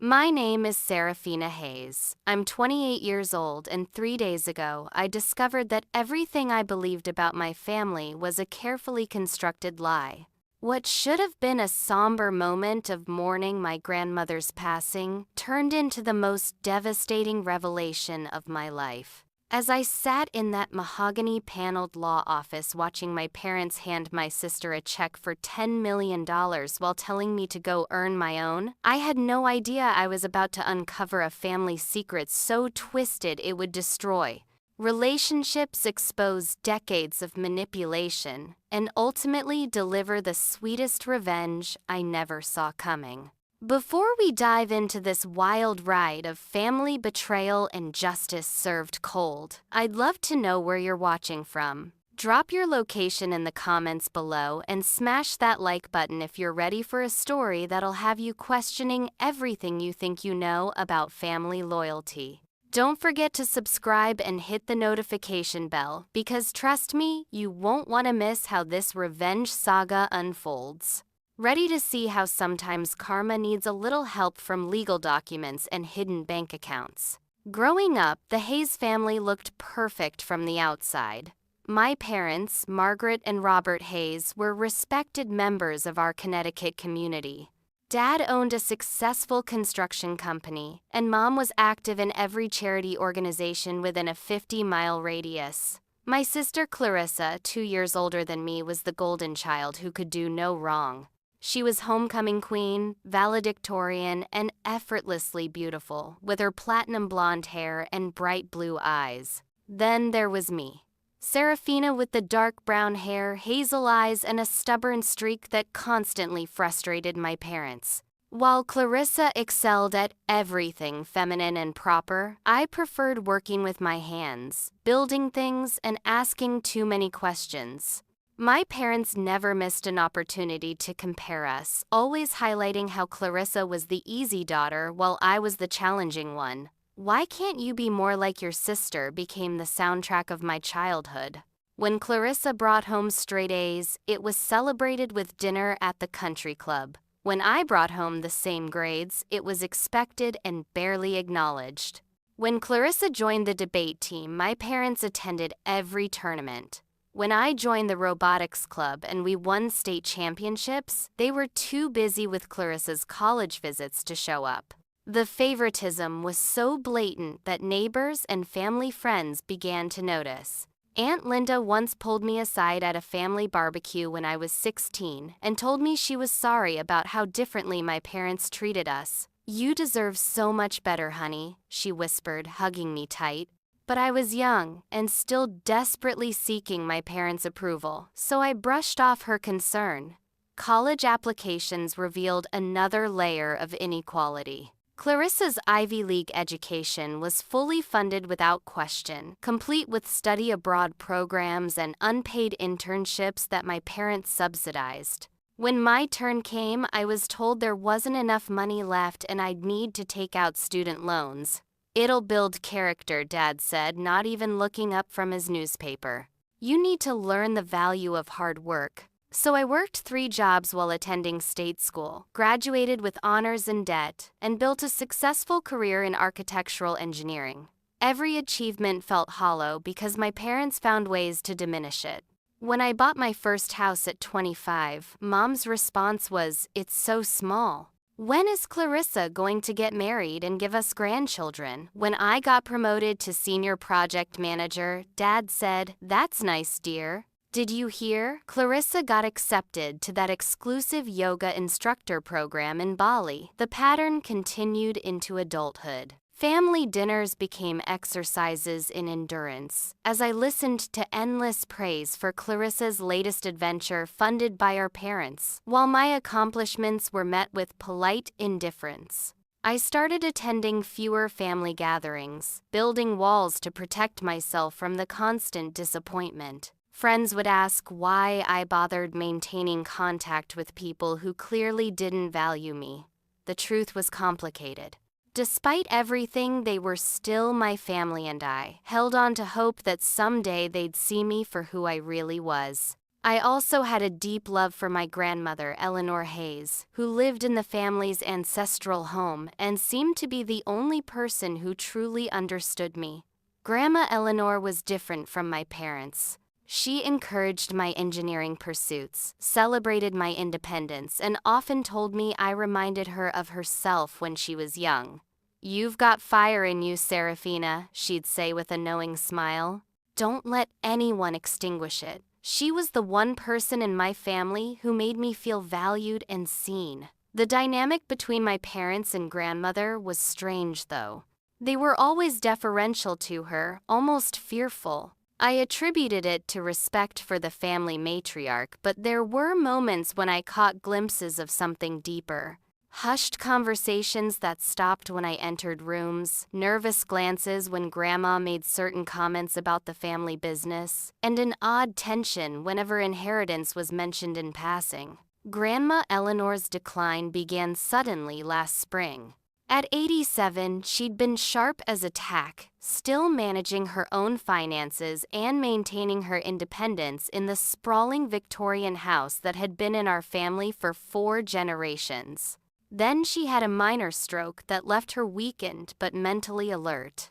My name is Serafina Hayes. I'm 28 years old, and 3 days ago, I discovered that everything I believed about my family was a carefully constructed lie. What should have been a somber moment of mourning my grandmother's passing turned into the most devastating revelation of my life. As I sat in that mahogany-paneled law office watching my parents hand my sister a check for $10 million while telling me to go earn my own, I had no idea I was about to uncover a family secret so twisted it would destroy relationships, expose decades of manipulation, and ultimately deliver the sweetest revenge I never saw coming. Before we dive into this wild ride of family betrayal and justice served cold, I'd love to know where you're watching from. Drop your location in the comments below and smash that like button if you're ready for a story that'll have you questioning everything you think you know about family loyalty. Don't forget to subscribe and hit the notification bell, because trust me, you won't want to miss how this revenge saga unfolds. Ready to see how sometimes karma needs a little help from legal documents and hidden bank accounts? Growing up, the Hayes family looked perfect from the outside. My parents, Margaret and Robert Hayes, were respected members of our Connecticut community. Dad owned a successful construction company, and Mom was active in every charity organization within a 50-mile radius. My sister Clarissa, 2 years older than me, was the golden child who could do no wrong. She was homecoming queen, valedictorian, and effortlessly beautiful, with her platinum blonde hair and bright blue eyes. Then there was me, Serafina, with the dark brown hair, hazel eyes, and a stubborn streak that constantly frustrated my parents. While Clarissa excelled at everything feminine and proper, I preferred working with my hands, building things, and asking too many questions. My parents never missed an opportunity to compare us, always highlighting how Clarissa was the easy daughter while I was the challenging one. "Why can't you be more like your sister?" became the soundtrack of my childhood. When Clarissa brought home straight A's, it was celebrated with dinner at the country club. When I brought home the same grades, it was expected and barely acknowledged. When Clarissa joined the debate team, my parents attended every tournament. When I joined the robotics club and we won state championships, they were too busy with Clarissa's college visits to show up. The favoritism was so blatant that neighbors and family friends began to notice. Aunt Linda once pulled me aside at a family barbecue when I was 16 and told me she was sorry about how differently my parents treated us. "You deserve so much better, honey," she whispered, hugging me tight. But I was young and still desperately seeking my parents' approval, so I brushed off her concern. College applications revealed another layer of inequality. Clarissa's Ivy League education was fully funded without question, complete with study abroad programs and unpaid internships that my parents subsidized. When my turn came, I was told there wasn't enough money left and I'd need to take out student loans. "It'll build character," Dad said, not even looking up from his newspaper. "You need to learn the value of hard work." So I worked 3 jobs while attending state school, graduated with honors and debt, and built a successful career in architectural engineering. Every achievement felt hollow because my parents found ways to diminish it. When I bought my first house at 25, Mom's response was, "It's so small. When is Clarissa going to get married and give us grandchildren?" When I got promoted to senior project manager, Dad said, "That's nice, dear. Did you hear? Clarissa got accepted to that exclusive yoga instructor program in Bali." The pattern continued into adulthood. Family dinners became exercises in endurance, as I listened to endless praise for Clarissa's latest adventure funded by our parents, while my accomplishments were met with polite indifference. I started attending fewer family gatherings, building walls to protect myself from the constant disappointment. Friends would ask why I bothered maintaining contact with people who clearly didn't value me. The truth was complicated. Despite everything, they were still my family, and I held on to hope that someday they'd see me for who I really was. I also had a deep love for my grandmother, Eleanor Hayes, who lived in the family's ancestral home and seemed to be the only person who truly understood me. Grandma Eleanor was different from my parents. She encouraged my engineering pursuits, celebrated my independence, and often told me I reminded her of herself when she was young. "You've got fire in you, Serafina," she'd say with a knowing smile. "Don't let anyone extinguish it." She was the one person in my family who made me feel valued and seen. The dynamic between my parents and grandmother was strange, though. They were always deferential to her, almost fearful. I attributed it to respect for the family matriarch, but there were moments when I caught glimpses of something deeper. Hushed conversations that stopped when I entered rooms, nervous glances when Grandma made certain comments about the family business, and an odd tension whenever inheritance was mentioned in passing. Grandma Eleanor's decline began suddenly last spring. At 87, she'd been sharp as a tack, still managing her own finances and maintaining her independence in the sprawling Victorian house that had been in our family for 4 generations. Then she had a minor stroke that left her weakened but mentally alert.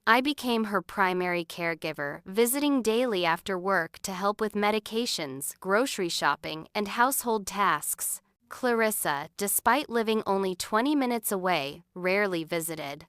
I became her primary caregiver, visiting daily after work to help with medications, grocery shopping, and household tasks. Clarissa, despite living only 20 minutes away, rarely visited.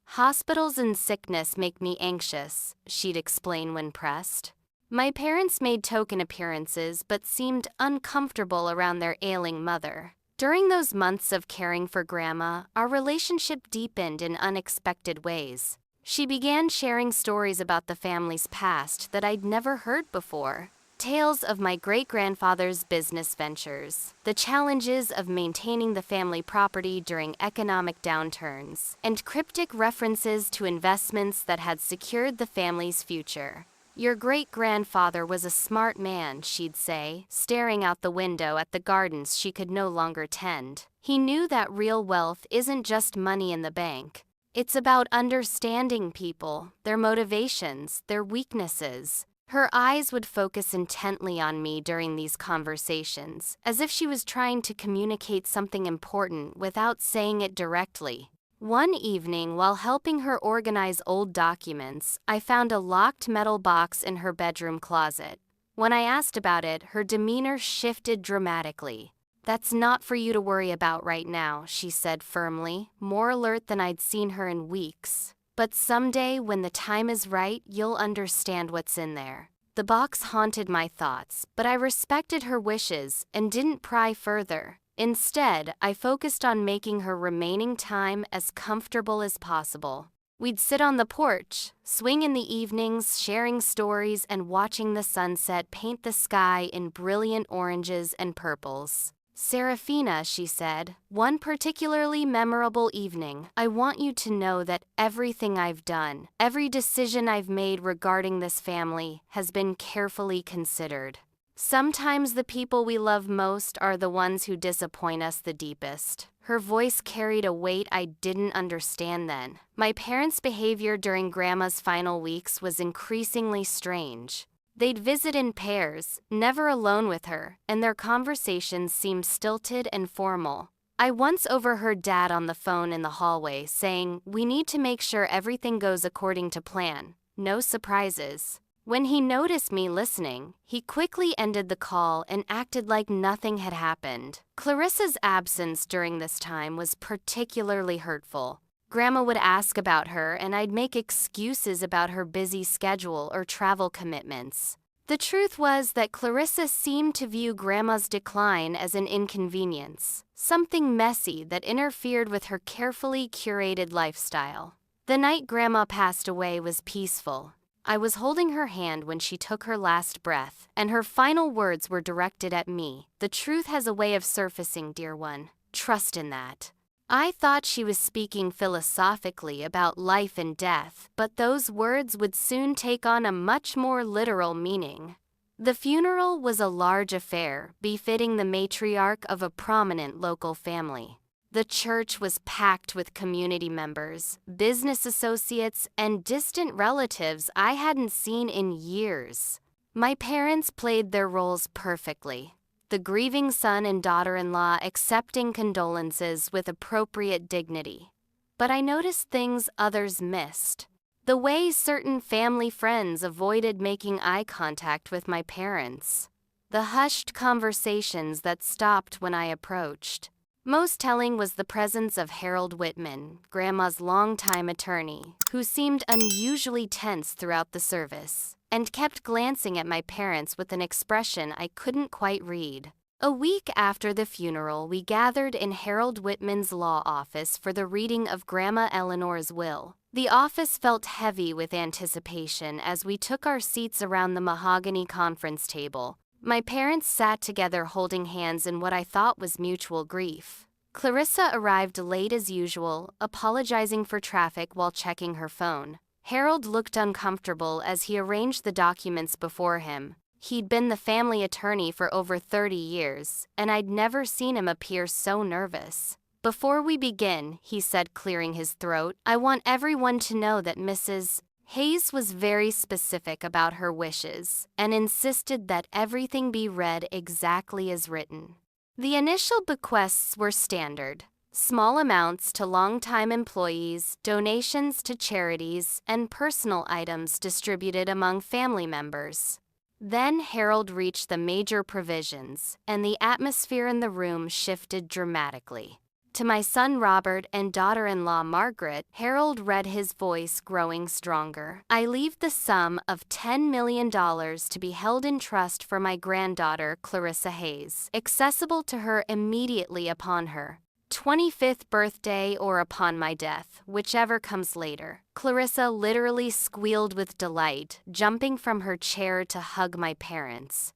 "Hospitals and sickness make me anxious," she'd explain when pressed. My parents made token appearances but seemed uncomfortable around their ailing mother. During those months of caring for Grandma, our relationship deepened in unexpected ways. She began sharing stories about the family's past that I'd never heard before. Tales of my great-grandfather's business ventures, the challenges of maintaining the family property during economic downturns, and cryptic references to investments that had secured the family's future. "Your great-grandfather was a smart man," she'd say, staring out the window at the gardens she could no longer tend. "He knew that real wealth isn't just money in the bank. It's about understanding people, their motivations, their weaknesses." Her eyes would focus intently on me during these conversations, as if she was trying to communicate something important without saying it directly. One evening, while helping her organize old documents, I found a locked metal box in her bedroom closet. When I asked about it, her demeanor shifted dramatically. "That's not for you to worry about right now," she said firmly, more alert than I'd seen her in weeks. "But someday, when the time is right, you'll understand what's in there." The box haunted my thoughts, but I respected her wishes and didn't pry further. Instead, I focused on making her remaining time as comfortable as possible. We'd sit on the porch, swing in the evenings, sharing stories and watching the sunset paint the sky in brilliant oranges and purples. "Serafina," she said, "one particularly memorable evening, I want you to know that everything I've done, every decision I've made regarding this family, has been carefully considered. Sometimes the people we love most are the ones who disappoint us the deepest." Her voice carried a weight I didn't understand then. My parents' behavior during Grandma's final weeks was increasingly strange. They'd visit in pairs, never alone with her, and their conversations seemed stilted and formal. I once overheard Dad on the phone in the hallway saying, "We need to make sure everything goes according to plan. No surprises." When he noticed me listening, he quickly ended the call and acted like nothing had happened. Clarissa's absence during this time was particularly hurtful. Grandma would ask about her, and I'd make excuses about her busy schedule or travel commitments. The truth was that Clarissa seemed to view Grandma's decline as an inconvenience, something messy that interfered with her carefully curated lifestyle. The night Grandma passed away was peaceful. I was holding her hand when she took her last breath, and her final words were directed at me. "The truth has a way of surfacing, dear one. Trust in that." I thought she was speaking philosophically about life and death, but those words would soon take on a much more literal meaning. The funeral was a large affair, befitting the matriarch of a prominent local family. The church was packed with community members, business associates, and distant relatives I hadn't seen in years. My parents played their roles perfectly. The grieving son and daughter-in-law accepting condolences with appropriate dignity. But I noticed things others missed. The way certain family friends avoided making eye contact with my parents. The hushed conversations that stopped when I approached. Most telling was the presence of Harold Whitman, Grandma's longtime attorney, who seemed unusually tense throughout the service, and kept glancing at my parents with an expression I couldn't quite read. A week after the funeral, we gathered in Harold Whitman's law office for the reading of Grandma Eleanor's will. The office felt heavy with anticipation as we took our seats around the mahogany conference table. My parents sat together holding hands in what I thought was mutual grief. Clarissa arrived late as usual, apologizing for traffic while checking her phone. Harold looked uncomfortable as he arranged the documents before him. He'd been the family attorney for over 30 years, and I'd never seen him appear so nervous. "Before we begin," he said, clearing his throat, "I want everyone to know that Mrs. Hayes was very specific about her wishes and insisted that everything be read exactly as written. The initial bequests were standard. Small amounts to longtime employees, donations to charities, and personal items distributed among family members. Then Harold reached the major provisions, and the atmosphere in the room shifted dramatically. To my son Robert and daughter-in-law Margaret, Harold read, his voice growing stronger. I leave the sum of $10 million to be held in trust for my granddaughter Clarissa Hayes, accessible to her immediately upon her 25th birthday or upon my death, whichever comes later." Clarissa literally squealed with delight, jumping from her chair to hug my parents.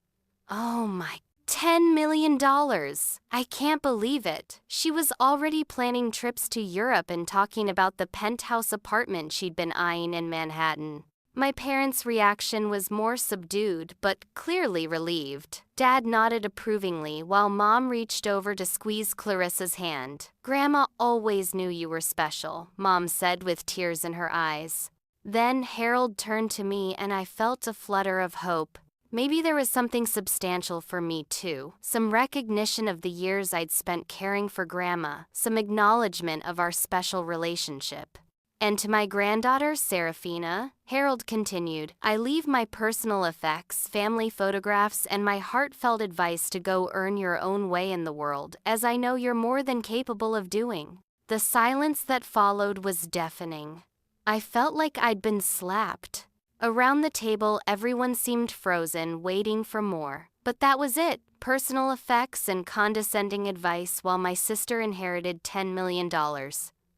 "Oh my, $10 million! I can't believe it." She was already planning trips to Europe and talking about the penthouse apartment she'd been eyeing in Manhattan. My parents' reaction was more subdued, but clearly relieved. Dad nodded approvingly while Mom reached over to squeeze Clarissa's hand. "Grandma always knew you were special," Mom said with tears in her eyes. Then Harold turned to me and I felt a flutter of hope. Maybe there was something substantial for me too. Some recognition of the years I'd spent caring for Grandma, some acknowledgement of our special relationship. "And to my granddaughter, Serafina," Harold continued, "I leave my personal effects, family photographs, and my heartfelt advice to go earn your own way in the world, as I know you're more than capable of doing." The silence that followed was deafening. I felt like I'd been slapped. Around the table, everyone seemed frozen, waiting for more. But that was it, personal effects and condescending advice while my sister inherited $10 million.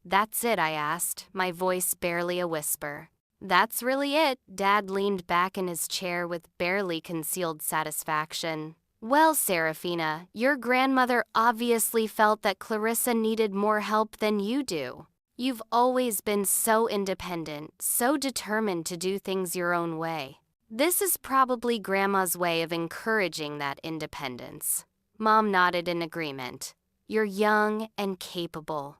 "That's it?" I asked, my voice barely a whisper. "That's really it." Dad leaned back in his chair with barely concealed satisfaction. "Well, Serafina, your grandmother obviously felt that Clarissa needed more help than you do. You've always been so independent, so determined to do things your own way. This is probably Grandma's way of encouraging that independence." Mom nodded in agreement. "You're young and capable.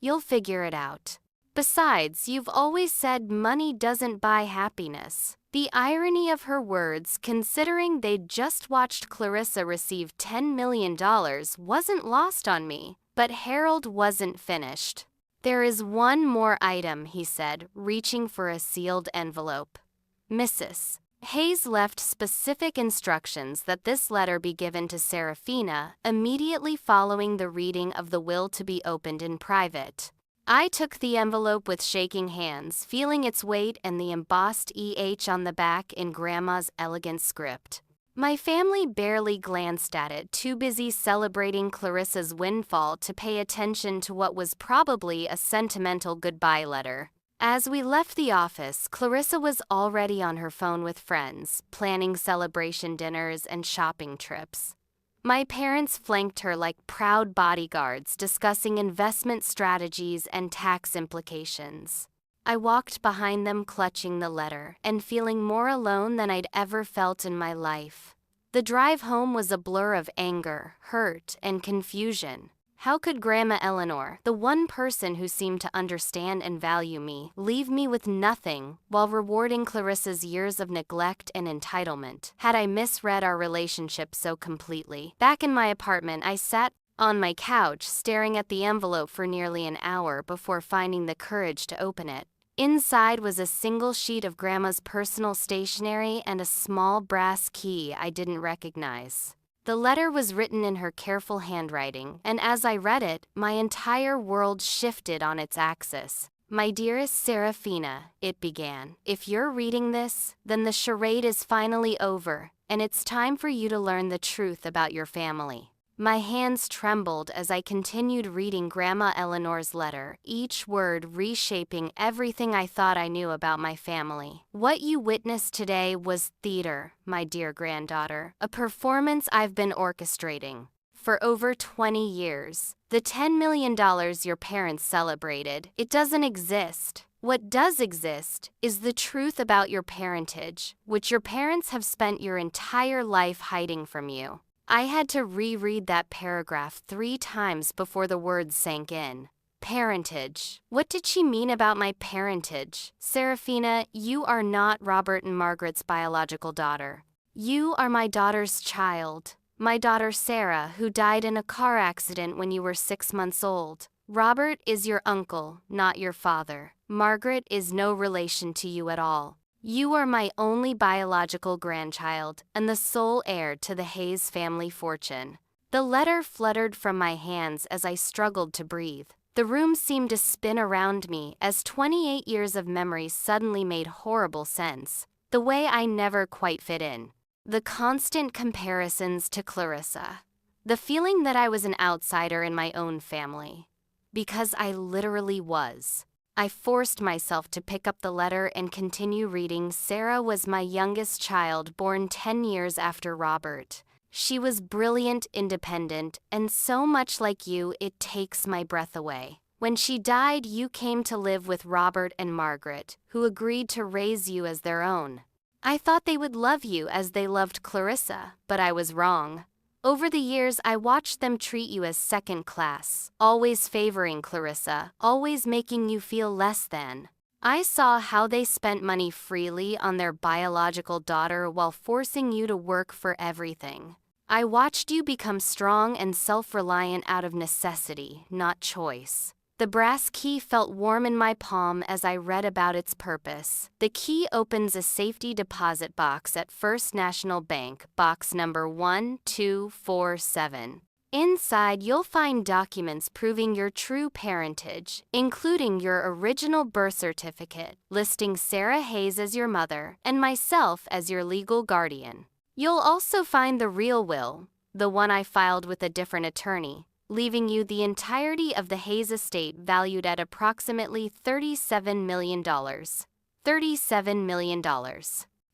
You'll figure it out. Besides, you've always said money doesn't buy happiness." The irony of her words, considering they'd just watched Clarissa receive $10 million, wasn't lost on me. But Harold wasn't finished. "There is one more item," he said, reaching for a sealed envelope. "Mrs. Hayes left specific instructions that this letter be given to Serafina immediately following the reading of the will to be opened in private." I took the envelope with shaking hands, feeling its weight and the embossed EH on the back in Grandma's elegant script. My family barely glanced at it, too busy celebrating Clarissa's windfall to pay attention to what was probably a sentimental goodbye letter. As we left the office, Clarissa was already on her phone with friends, planning celebration dinners and shopping trips. My parents flanked her like proud bodyguards, discussing investment strategies and tax implications. I walked behind them clutching the letter and feeling more alone than I'd ever felt in my life. The drive home was a blur of anger, hurt, and confusion. How could Grandma Eleanor, the one person who seemed to understand and value me, leave me with nothing while rewarding Clarissa's years of neglect and entitlement? Had I misread our relationship so completely? Back in my apartment, I sat on my couch staring at the envelope for nearly an hour before finding the courage to open it. Inside was a single sheet of Grandma's personal stationery and a small brass key I didn't recognize. The letter was written in her careful handwriting, and as I read it, my entire world shifted on its axis. "My dearest Serafina," it began, "if you're reading this, then the charade is finally over, and it's time for you to learn the truth about your family." My hands trembled as I continued reading Grandma Eleanor's letter, each word reshaping everything I thought I knew about my family. "What you witnessed today was theater, my dear granddaughter, a performance I've been orchestrating for over 20 years. The $10 million your parents celebrated, it doesn't exist. What does exist is the truth about your parentage, which your parents have spent your entire life hiding from you." I had to reread that paragraph 3 times before the words sank in. Parentage. What did she mean about my parentage? "Serafina, you are not Robert and Margaret's biological daughter. You are my daughter's child. My daughter Sarah, who died in a car accident when you were 6 months old. Robert is your uncle, not your father. Margaret is no relation to you at all. You are my only biological grandchild and the sole heir to the Hayes family fortune." The letter fluttered from my hands as I struggled to breathe. The room seemed to spin around me as 28 years of memory suddenly made horrible sense, the way I never quite fit in. The constant comparisons to Clarissa. The feeling that I was an outsider in my own family. Because I literally was. I forced myself to pick up the letter and continue reading. Sarah was my youngest child, born 10 years after Robert. She was brilliant, independent, and so much like you, it takes my breath away. When she died, you came to live with Robert and Margaret, who agreed to raise you as their own. I thought they would love you as they loved Clarissa, but I was wrong. Over the years, I watched them treat you as second class, always favoring Clarissa, always making you feel less than. I saw how they spent money freely on their biological daughter while forcing you to work for everything. I watched you become strong and self-reliant out of necessity, not choice. The brass key felt warm in my palm as I read about its purpose. The key opens a safety deposit box at First National Bank, box number 1247. Inside, you'll find documents proving your true parentage, including your original birth certificate, listing Sarah Hayes as your mother and myself as your legal guardian. You'll also find the real will, the one I filed with a different attorney, leaving you the entirety of the Hayes estate valued at approximately $37 million. $37 million.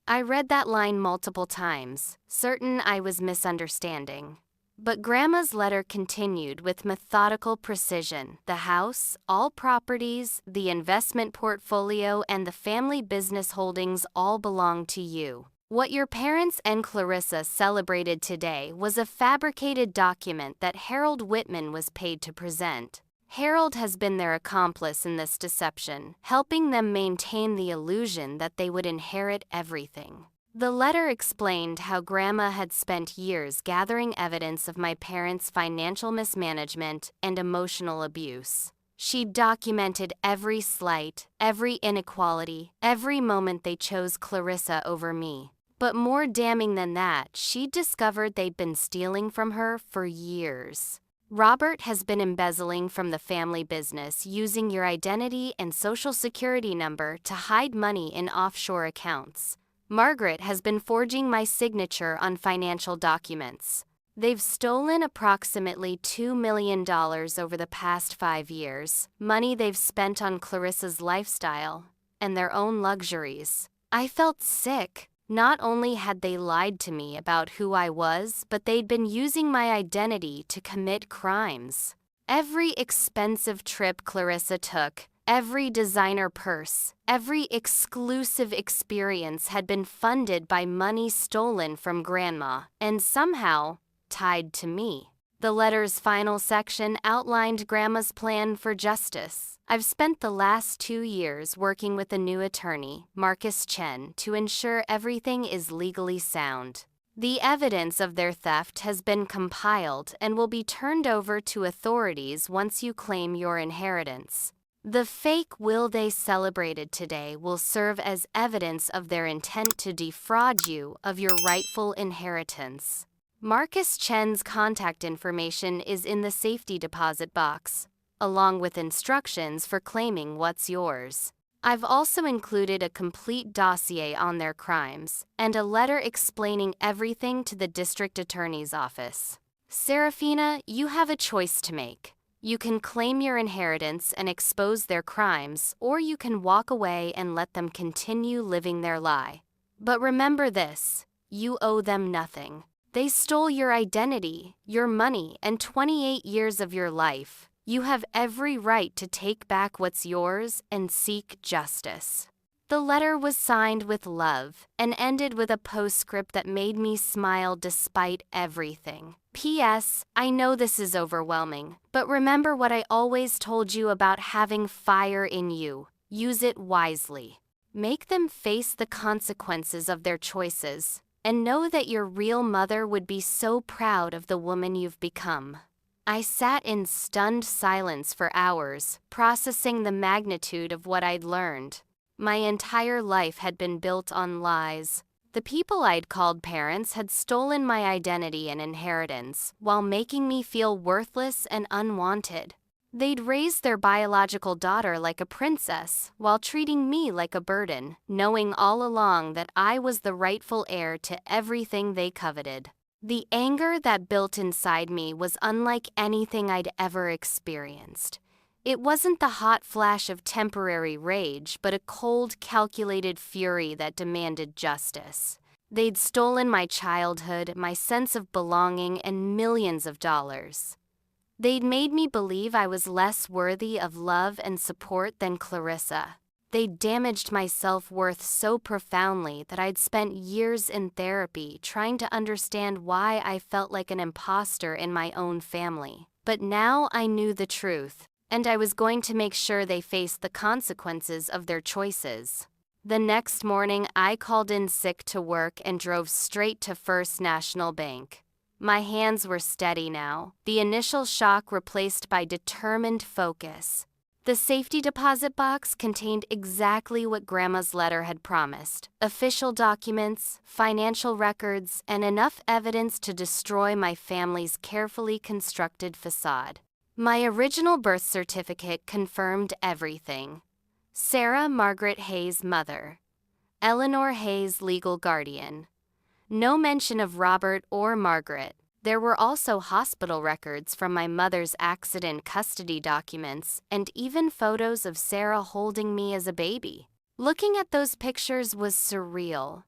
I read that line multiple times, certain I was misunderstanding. But Grandma's letter continued with methodical precision. The house, all properties, the investment portfolio, and the family business holdings all belong to you. What your parents and Clarissa celebrated today was a fabricated document that Harold Whitman was paid to present. Harold has been their accomplice in this deception, helping them maintain the illusion that they would inherit everything. The letter explained how Grandma had spent years gathering evidence of my parents' financial mismanagement and emotional abuse. She documented every slight, every inequality, every moment they chose Clarissa over me. But more damning than that, she discovered they'd been stealing from her for years. Robert has been embezzling from the family business using your identity and social security number to hide money in offshore accounts. Margaret has been forging my signature on financial documents. They've stolen approximately $2 million over the past 5 years, money they've spent on Clarissa's lifestyle and their own luxuries. I felt sick. Not only had they lied to me about who I was, but they'd been using my identity to commit crimes. Every expensive trip Clarissa took, every designer purse, every exclusive experience had been funded by money stolen from Grandma, and somehow tied to me. The letter's final section outlined Grandma's plan for justice. I've spent the last 2 years working with a new attorney, Marcus Chen, to ensure everything is legally sound. The evidence of their theft has been compiled and will be turned over to authorities once you claim your inheritance. The fake will they celebrated today will serve as evidence of their intent to defraud you of your rightful inheritance. Marcus Chen's contact information is in the safety deposit box, along with instructions for claiming what's yours. I've also included a complete dossier on their crimes and a letter explaining everything to the district attorney's office. Serafina, you have a choice to make. You can claim your inheritance and expose their crimes, or you can walk away and let them continue living their lie. But remember this, you owe them nothing. They stole your identity, your money, and 28 years of your life. You have every right to take back what's yours and seek justice. The letter was signed with love and ended with a postscript that made me smile despite everything. P.S. I know this is overwhelming, but remember what I always told you about having fire in you. Use it wisely. Make them face the consequences of their choices, and know that your real mother would be so proud of the woman you've become. I sat in stunned silence for hours, processing the magnitude of what I'd learned. My entire life had been built on lies. The people I'd called parents had stolen my identity and inheritance while making me feel worthless and unwanted. They'd raised their biological daughter like a princess while treating me like a burden, knowing all along that I was the rightful heir to everything they coveted. The anger that built inside me was unlike anything I'd ever experienced. It wasn't the hot flash of temporary rage, but a cold, calculated fury that demanded justice. They'd stolen my childhood, my sense of belonging, and millions of dollars. They'd made me believe I was less worthy of love and support than Clarissa. They'd damaged my self-worth so profoundly that I'd spent years in therapy trying to understand why I felt like an imposter in my own family. But now I knew the truth, and I was going to make sure they faced the consequences of their choices. The next morning, I called in sick to work and drove straight to First National Bank. My hands were steady now, the initial shock replaced by determined focus. The safety deposit box contained exactly what Grandma's letter had promised: official documents, financial records, and enough evidence to destroy my family's carefully constructed facade. My original birth certificate confirmed everything. Sarah Margaret Hayes' mother. Eleanor Hayes' legal guardian. No mention of Robert or Margaret. There were also hospital records from my mother's accident custody documents and even photos of Sarah holding me as a baby. Looking at those pictures was surreal.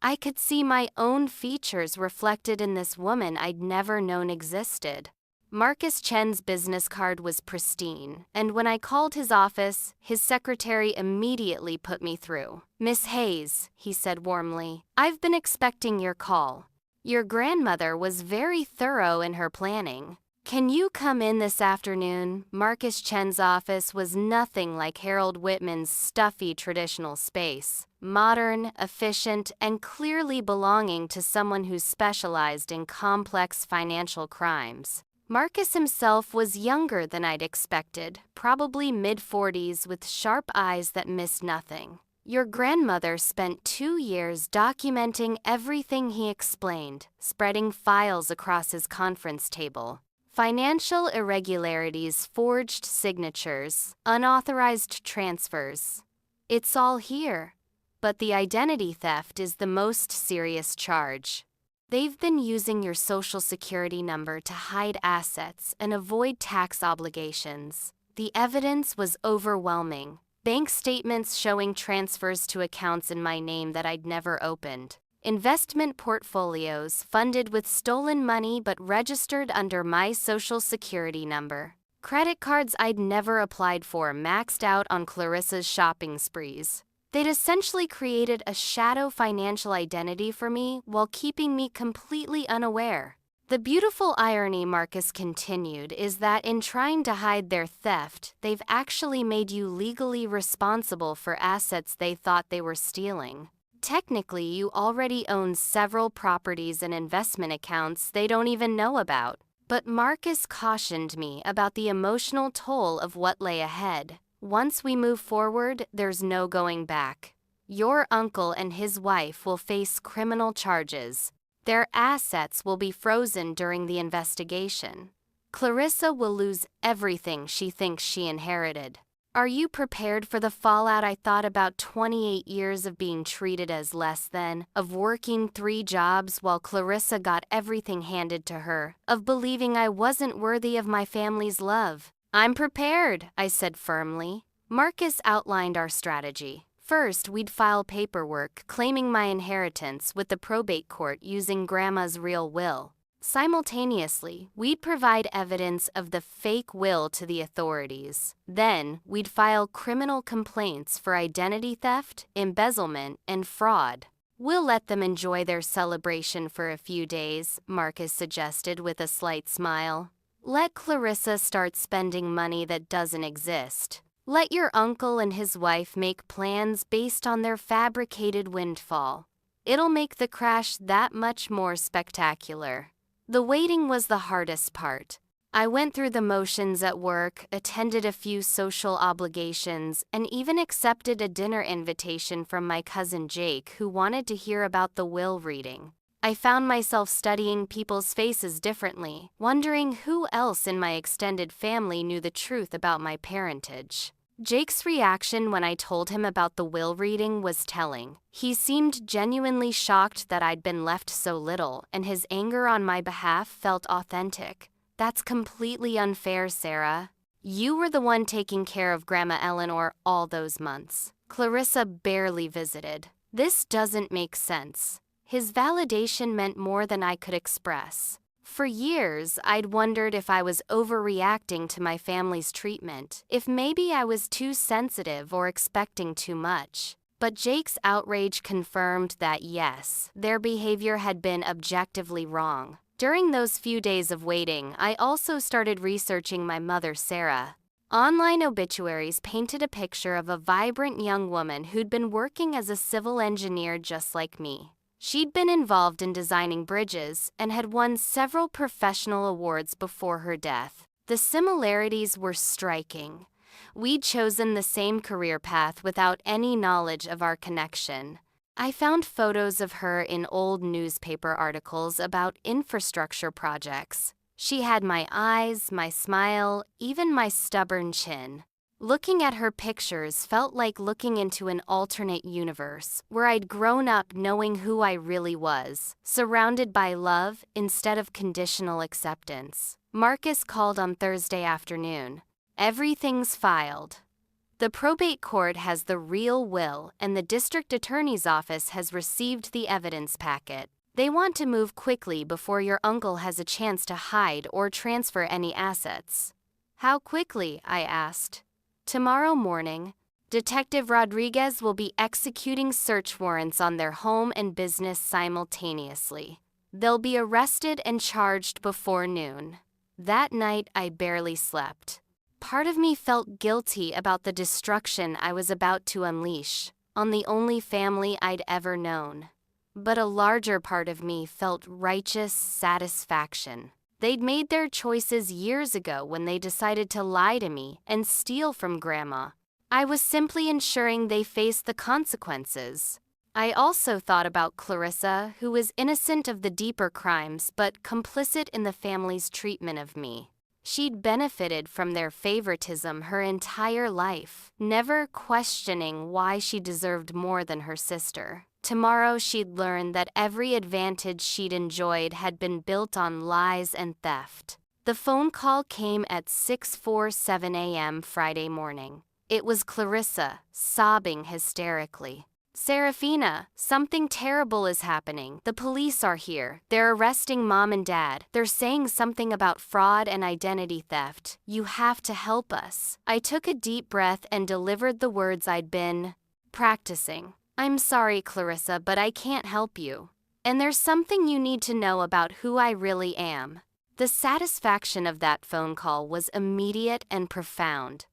I could see my own features reflected in this woman I'd never known existed. Marcus Chen's business card was pristine, and when I called his office, his secretary immediately put me through. "Miss Hayes," he said warmly, "I've been expecting your call. Your grandmother was very thorough in her planning. Can you come in this afternoon?" Marcus Chen's office was nothing like Harold Whitman's stuffy traditional space. Modern, efficient, and clearly belonging to someone who specialized in complex financial crimes. Marcus himself was younger than I'd expected, probably mid-40s with sharp eyes that missed nothing. "Your grandmother spent 2 years documenting everything," he explained, spreading files across his conference table. "Financial irregularities, forged signatures, unauthorized transfers. It's all here. But the identity theft is the most serious charge. They've been using your social security number to hide assets and avoid tax obligations." The evidence was overwhelming. Bank statements showing transfers to accounts in my name that I'd never opened. Investment portfolios funded with stolen money but registered under my social security number. Credit cards I'd never applied for maxed out on Clarissa's shopping sprees. They'd essentially created a shadow financial identity for me while keeping me completely unaware. The beautiful irony, Marcus continued, is that in trying to hide their theft, they've actually made you legally responsible for assets they thought they were stealing. Technically, you already own several properties and investment accounts they don't even know about. But Marcus cautioned me about the emotional toll of what lay ahead. Once we move forward, there's no going back. Your uncle and his wife will face criminal charges. Their assets will be frozen during the investigation. Clarissa will lose everything she thinks she inherited. Are you prepared for the fallout? I thought about 28 years of being treated as less than, of working 3 jobs while Clarissa got everything handed to her, of believing I wasn't worthy of my family's love. I'm prepared, I said firmly. Marcus outlined our strategy. First, we'd file paperwork claiming my inheritance with the probate court using Grandma's real will. Simultaneously, we'd provide evidence of the fake will to the authorities. Then, we'd file criminal complaints for identity theft, embezzlement, and fraud. We'll let them enjoy their celebration for a few days, Marcus suggested with a slight smile. Let Clarissa start spending money that doesn't exist. Let your uncle and his wife make plans based on their fabricated windfall. It'll make the crash that much more spectacular. The waiting was the hardest part. I went through the motions at work, attended a few social obligations, and even accepted a dinner invitation from my cousin Jake, who wanted to hear about the will reading. I found myself studying people's faces differently, wondering who else in my extended family knew the truth about my parentage. Jake's reaction when I told him about the will reading was telling. He seemed genuinely shocked that I'd been left so little, and his anger on my behalf felt authentic. That's completely unfair, Sarah. You were the one taking care of Grandma Eleanor all those months. Clarissa barely visited. This doesn't make sense. His validation meant more than I could express. For years, I'd wondered if I was overreacting to my family's treatment, if maybe I was too sensitive or expecting too much. But Jake's outrage confirmed that yes, their behavior had been objectively wrong. During those few days of waiting, I also started researching my mother, Sarah. Online obituaries painted a picture of a vibrant young woman who'd been working as a civil engineer just like me. She'd been involved in designing bridges and had won several professional awards before her death. The similarities were striking. We'd chosen the same career path without any knowledge of our connection. I found photos of her in old newspaper articles about infrastructure projects. She had my eyes, my smile, even my stubborn chin. Looking at her pictures felt like looking into an alternate universe, where I'd grown up knowing who I really was, surrounded by love instead of conditional acceptance. Marcus called on Thursday afternoon. Everything's filed. The probate court has the real will, and the district attorney's office has received the evidence packet. They want to move quickly before your uncle has a chance to hide or transfer any assets. How quickly? I asked. Tomorrow morning, Detective Rodriguez will be executing search warrants on their home and business simultaneously. They'll be arrested and charged before noon. That night, I barely slept. Part of me felt guilty about the destruction I was about to unleash on the only family I'd ever known. But a larger part of me felt righteous satisfaction. They'd made their choices years ago when they decided to lie to me and steal from Grandma. I was simply ensuring they faced the consequences. I also thought about Clarissa, who was innocent of the deeper crimes but complicit in the family's treatment of me. She'd benefited from their favoritism her entire life, never questioning why she deserved more than her sister. Tomorrow she'd learn that every advantage she'd enjoyed had been built on lies and theft. The phone call came at 6:47 a.m. Friday morning. It was Clarissa, sobbing hysterically. Serafina, something terrible is happening. The police are here. They're arresting Mom and Dad. They're saying something about fraud and identity theft. You have to help us. I took a deep breath and delivered the words I'd been practicing. I'm sorry, Clarissa, but I can't help you. And there's something you need to know about who I really am. The satisfaction of that phone call was immediate and profound.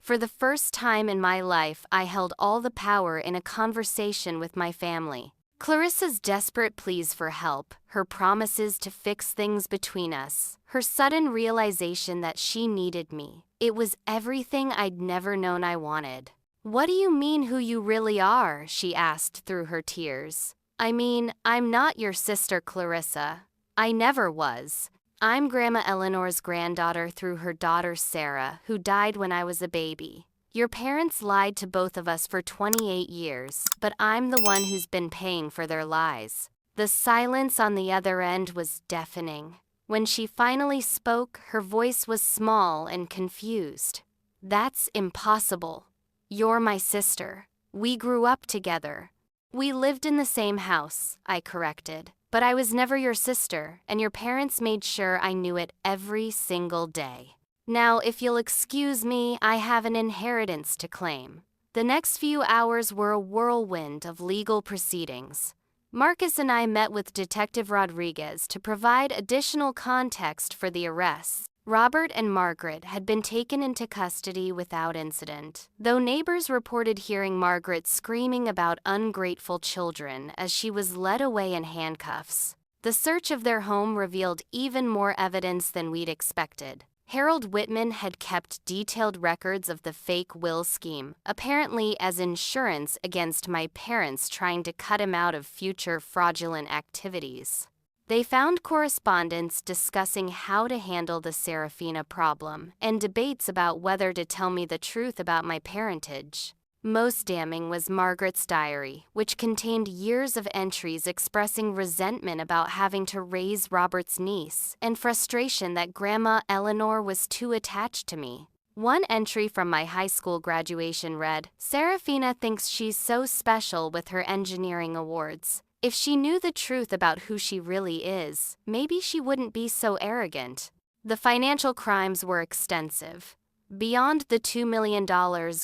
For the first time in my life, I held all the power in a conversation with my family. Clarissa's desperate pleas for help, her promises to fix things between us, her sudden realization that she needed me. It was everything I'd never known I wanted. "What do you mean who you really are?" she asked through her tears. "I mean, I'm not your sister Clarissa. I never was. I'm Grandma Eleanor's granddaughter through her daughter Sarah, who died when I was a baby. Your parents lied to both of us for 28 years, but I'm the one who's been paying for their lies." The silence on the other end was deafening. When she finally spoke, her voice was small and confused. "That's impossible. You're my sister. We grew up together." "We lived in the same house," I corrected. "But I was never your sister, and your parents made sure I knew it every single day. Now, if you'll excuse me, I have an inheritance to claim." The next few hours were a whirlwind of legal proceedings. Marcus and I met with Detective Rodriguez to provide additional context for the arrests. Robert and Margaret had been taken into custody without incident, though neighbors reported hearing Margaret screaming about ungrateful children as she was led away in handcuffs. The search of their home revealed even more evidence than we'd expected. Harold Whitman had kept detailed records of the fake will scheme, apparently as insurance against my parents trying to cut him out of future fraudulent activities. They found correspondence discussing how to handle the Serafina problem and debates about whether to tell me the truth about my parentage. Most damning was Margaret's diary, which contained years of entries expressing resentment about having to raise Robert's niece and frustration that Grandma Eleanor was too attached to me. One entry from my high school graduation read, "Serafina thinks she's so special with her engineering awards. If she knew the truth about who she really is, maybe she wouldn't be so arrogant." The financial crimes were extensive. Beyond the $2 million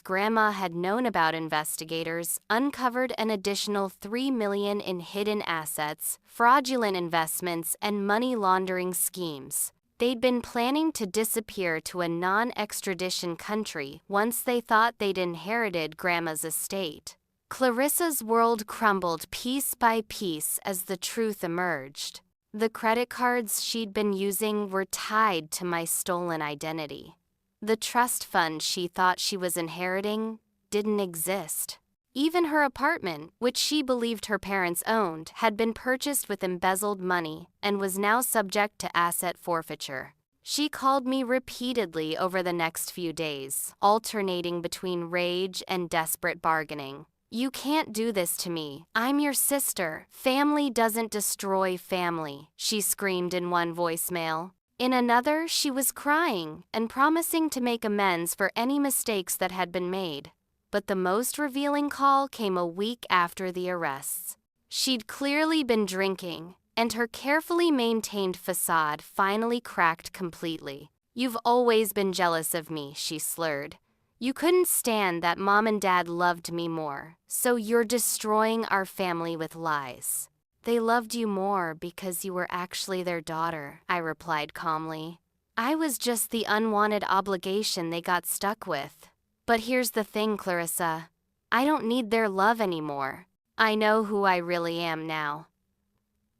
Grandma had known about, investigators uncovered an additional $3 million in hidden assets, fraudulent investments, and money laundering schemes. They'd been planning to disappear to a non-extradition country once they thought they'd inherited Grandma's estate. Clarissa's world crumbled piece by piece as the truth emerged. The credit cards she'd been using were tied to my stolen identity. The trust fund she thought she was inheriting didn't exist. Even her apartment, which she believed her parents owned, had been purchased with embezzled money and was now subject to asset forfeiture. She called me repeatedly over the next few days, alternating between rage and desperate bargaining. "You can't do this to me. I'm your sister. Family doesn't destroy family," she screamed in one voicemail. In another, she was crying and promising to make amends for any mistakes that had been made. But the most revealing call came a week after the arrests. She'd clearly been drinking, and her carefully maintained facade finally cracked completely. "You've always been jealous of me," she slurred. "You couldn't stand that Mom and Dad loved me more, so you're destroying our family with lies." "They loved you more because you were actually their daughter," I replied calmly. "I was just the unwanted obligation they got stuck with." "But here's the thing, Clarissa. I don't need their love anymore. I know who I really am now."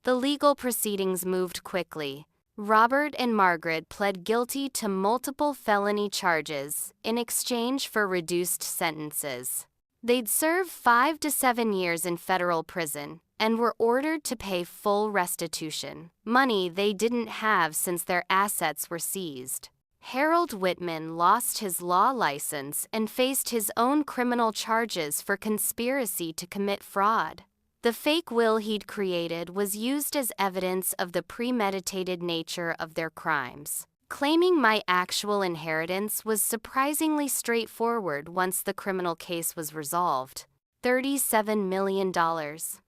The legal proceedings moved quickly. Robert and Margaret pled guilty to multiple felony charges in exchange for reduced sentences. They'd serve 5 to 7 years in federal prison and were ordered to pay full restitution, money they didn't have since their assets were seized. Harold Whitman lost his law license and faced his own criminal charges for conspiracy to commit fraud. The fake will he'd created was used as evidence of the premeditated nature of their crimes. Claiming my actual inheritance was surprisingly straightforward once the criminal case was resolved. $37 million,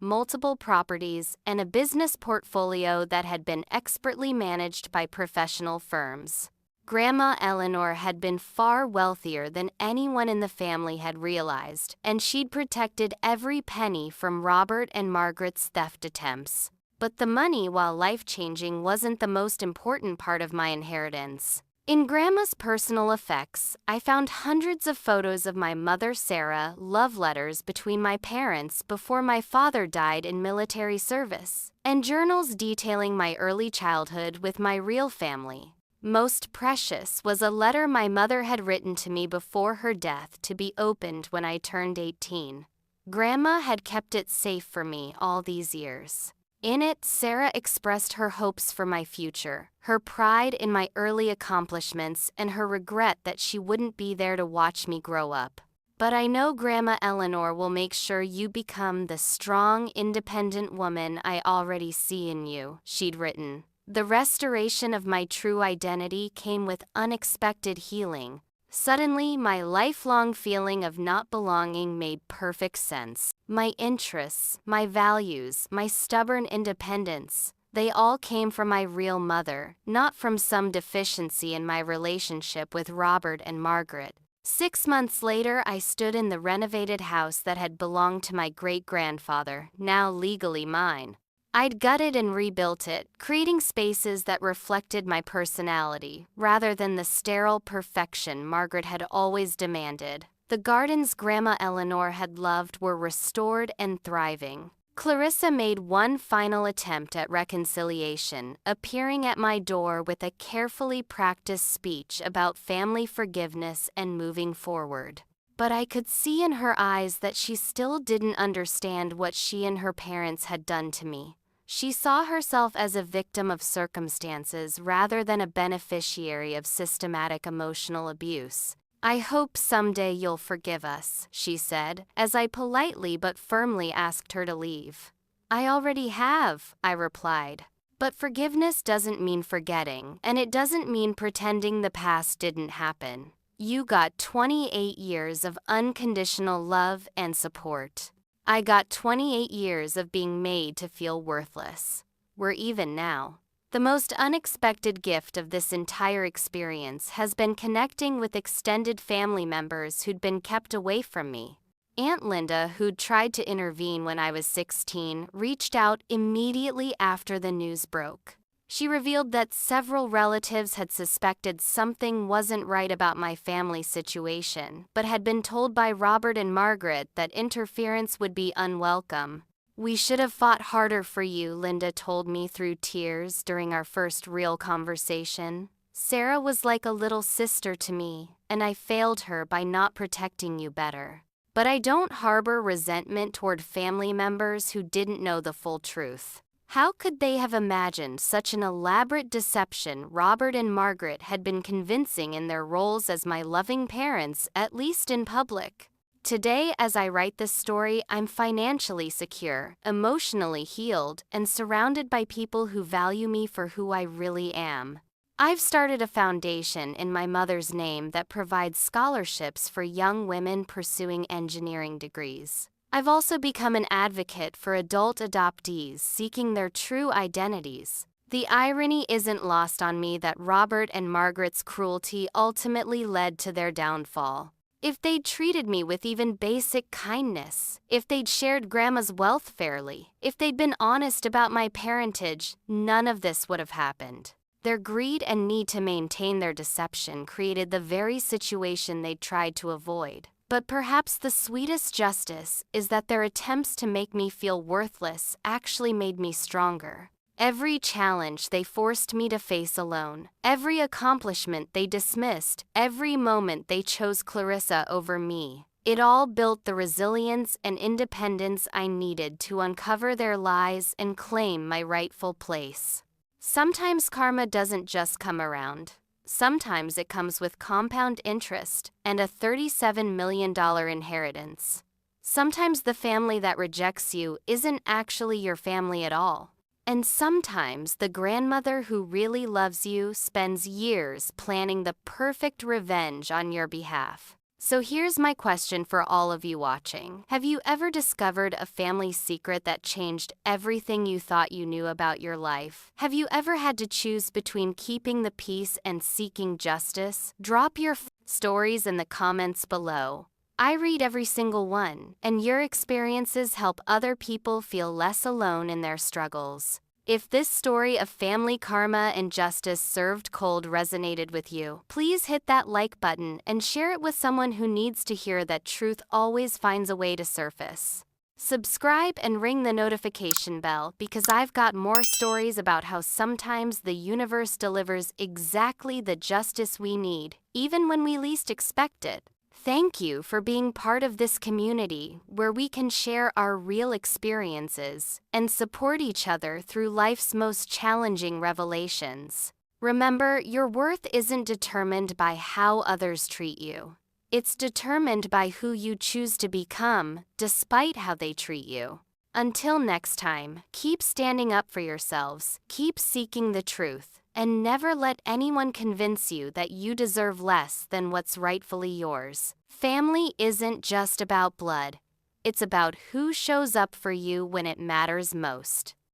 multiple properties, and a business portfolio that had been expertly managed by professional firms. Grandma Eleanor had been far wealthier than anyone in the family had realized, and she'd protected every penny from Robert and Margaret's theft attempts. But the money, while life-changing, wasn't the most important part of my inheritance. In Grandma's personal effects, I found hundreds of photos of my mother Sarah, love letters between my parents before my father died in military service, and journals detailing my early childhood with my real family. Most precious was a letter my mother had written to me before her death to be opened when I turned 18. Grandma had kept it safe for me all these years. In it, Sarah expressed her hopes for my future, her pride in my early accomplishments, and her regret that she wouldn't be there to watch me grow up. "But I know Grandma Eleanor will make sure you become the strong, independent woman I already see in you," she'd written. The restoration of my true identity came with unexpected healing. Suddenly, my lifelong feeling of not belonging made perfect sense. My interests, my values, my stubborn independence, they all came from my real mother, not from some deficiency in my relationship with Robert and Margaret. 6 months later, I stood in the renovated house that had belonged to my great-grandfather, now legally mine. I'd gutted and rebuilt it, creating spaces that reflected my personality, rather than the sterile perfection Margaret had always demanded. The gardens Grandma Eleanor had loved were restored and thriving. Clarissa made one final attempt at reconciliation, appearing at my door with a carefully practiced speech about family forgiveness and moving forward. But I could see in her eyes that she still didn't understand what she and her parents had done to me. She saw herself as a victim of circumstances rather than a beneficiary of systematic emotional abuse. "I hope someday you'll forgive us," she said, as I politely but firmly asked her to leave. "I already have," I replied. But forgiveness doesn't mean forgetting, and it doesn't mean pretending the past didn't happen. You got 28 years of unconditional love and support. I got 28 years of being made to feel worthless. We're even now. The most unexpected gift of this entire experience has been connecting with extended family members who'd been kept away from me. Aunt Linda, who'd tried to intervene when I was 16, reached out immediately after the news broke. She revealed that several relatives had suspected something wasn't right about my family situation, but had been told by Robert and Margaret that interference would be unwelcome. "We should have fought harder for you," Linda told me through tears during our first real conversation. "Sarah was like a little sister to me, and I failed her by not protecting you better. But I don't harbor resentment toward family members who didn't know the full truth. How could they have imagined such an elaborate deception Robert and Margaret had been convincing in their roles as my loving parents, at least in public? Today, as I write this story, I'm financially secure, emotionally healed, and surrounded by people who value me for who I really am. I've started a foundation in my mother's name that provides scholarships for young women pursuing engineering degrees. I've also become an advocate for adult adoptees seeking their true identities. The irony isn't lost on me that Robert and Margaret's cruelty ultimately led to their downfall. If they'd treated me with even basic kindness, if they'd shared Grandma's wealth fairly, if they'd been honest about my parentage, none of this would have happened. Their greed and need to maintain their deception created the very situation they'd tried to avoid. But perhaps the sweetest justice is that their attempts to make me feel worthless actually made me stronger. Every challenge they forced me to face alone, every accomplishment they dismissed, every moment they chose Clarissa over me, it all built the resilience and independence I needed to uncover their lies and claim my rightful place. Sometimes karma doesn't just come around. Sometimes it comes with compound interest and a $37 million inheritance. Sometimes the family that rejects you isn't actually your family at all. And sometimes the grandmother who really loves you spends years planning the perfect revenge on your behalf. So here's my question for all of you watching. Have you ever discovered a family secret that changed everything you thought you knew about your life? Have you ever had to choose between keeping the peace and seeking justice? Drop your stories in the comments below. I read every single one, and your experiences help other people feel less alone in their struggles. If this story of family karma and justice served cold resonated with you, please hit that like button and share it with someone who needs to hear that truth always finds a way to surface. Subscribe and ring the notification bell because I've got more stories about how sometimes the universe delivers exactly the justice we need, even when we least expect it. Thank you for being part of this community where we can share our real experiences and support each other through life's most challenging revelations. Remember, your worth isn't determined by how others treat you. It's determined by who you choose to become, despite how they treat you. Until next time, keep standing up for yourselves, keep seeking the truth, and never let anyone convince you that you deserve less than what's rightfully yours. Family isn't just about blood. It's about who shows up for you when it matters most.